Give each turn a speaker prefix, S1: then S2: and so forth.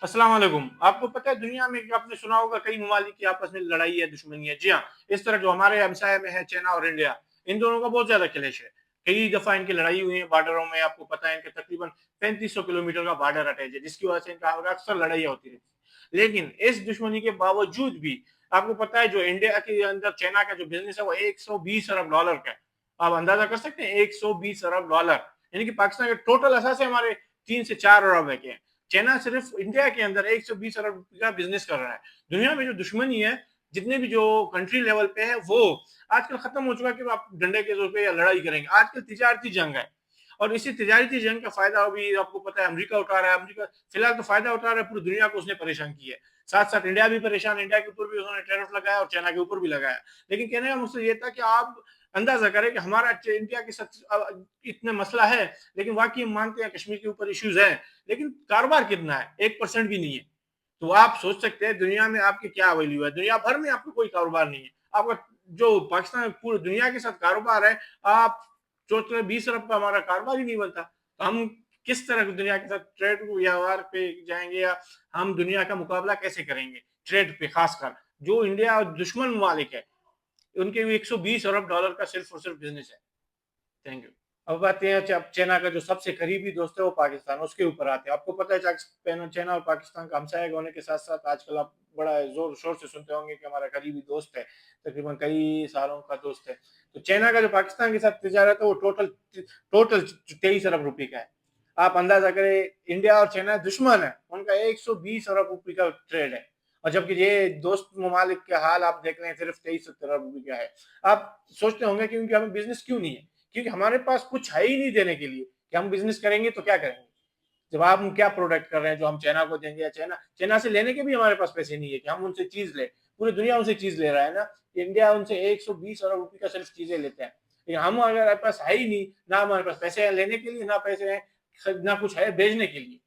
S1: अस्सलाम वालेकुम। आपको पता है दुनिया में आपने सुना होगा कई ममालिक की आपस में लड़ाई है, दुश्मनी है। जी हाँ, इस तरह जो हमारे हमसाये में है चाइना और इंडिया, इन दोनों का बहुत ज़्यादा क्लैश है। कई दफ़ा इनकी लड़ाई हुई है बॉर्डरों में, आपको पता है इनके तकरीबन 3500 किलोमीटर का बॉर्डर अटैच है, जिसकी वजह से इनका अक्सर लड़ाइयाँ होती रहती हैं। लेकिन इस दुश्मनी के बावजूद भी आपको पता है जो इंडिया के अंदर चाइना का जो बिज़नेस है वो $120 अरब का है। आप अंदाज़ा कर सकते हैं $120 अरब, यानी कि पाकिस्तान के टोटल असासे हमारे 3 से 4 अरब है के। चाइना सिर्फ इंडिया के अंदर 120 अरब का बिजनेस कर रहा है। दुनिया में जो दुश्मनी है, जितने भी जो कंट्री लेवल पे है, वो आजकल खत्म हो चुका है कि आप डंडे के जोर पे या लड़ाई करेंगे। आजकल तिजारती जंग है और इसी तिजारती जंग का फायदा अभी आपको पता है अमेरिका उठा रहा है। अमेरिका फिलहाल तो फायदा उठा रहा है, पूरी दुनिया को उसने परेशान किया है। साथ-साथ इंडिया भी परेशान है, इंडिया के ऊपर भी उन्होंने टैरिफ लगाया और चाइना के ऊपर भी लगाया। लेकिन कहने का मकसद ये था कि आप अंदाजा करें कि हमारा इंडिया के साथ इतना मसला है, लेकिन वाकई हम मानते हैं कश्मीर के ऊपर इश्यूज है, लेकिन कारोबार कितना है? 1% भी नहीं है। तो आप सोच सकते हैं दुनिया में आपकी क्या वैल्यू है? दुनिया भर में आपका कोई कारोबार नहीं है। आपका जो पाकिस्तान पूरी दुनिया के साथ कारोबार है, आप सोच रहे 20 अरब का हमारा कारोबार ही नहीं बनता। तो हम किस तरह की दुनिया के साथ ट्रेड व्यवहार पे जाएँगे या हम दुनिया का मुकाबला कैसे करेंगे? ट्रेड पे खासकर, जो इंडिया दुश्मन ममालिक है, उनके भी $120 अरब का सिर्फ और सिर्फ बिज़नेस है। Thank you. अब आते हैं चाइना का जो सबसे करीबी दोस्त है वो पाकिस्तान, उसके ऊपर आते हैं। आपको पता है चाइना और पाकिस्तान का हमसाया होने के साथ-साथ आजकल आप बड़ा ज़ोर-शोर से सुनते होंगे कि हमारा करीबी दोस्त है, तकरीबन कई सालों का दोस्त है। तो चाइना का जो पाकिस्तान के साथ तिजारत है वो टोटल 23 अरब रुपए का है। आप अंदाज़ा करें इंडिया और चाइना दुश्मन है, उनका 120 अरब रुपए का ट्रेड है और जबकि ये दोस्त ममालिक के हाल आप देख रहे हैं सिर्फ 23-70 अरब रुपए का है। आप सोचते होंगे कि उनके हमें बिज़नेस क्यों नहीं है? क्योंकि हमारे पास कुछ है ही नहीं देने के लिए कि हम बिजनेस करेंगे तो क्या करेंगे। जब आप हम क्या प्रोडक्ट कर रहे हैं जो हम चाइना को देंगे या चाइना चाइना से लेने के भी हमारे पास पैसे नहीं है कि हम उनसे चीज लें। पूरी दुनिया उनसे चीज ले रहा है ना। इंडिया उनसे 120 अरब रुपए का सिर्फ चीजें लेते हैं, लेकिन हम अगर हमारे पास है ही नहीं, ना हमारे पास पैसे हैं लेने के लिए, ना पैसे हैं ना कुछ है भेजने के लिए,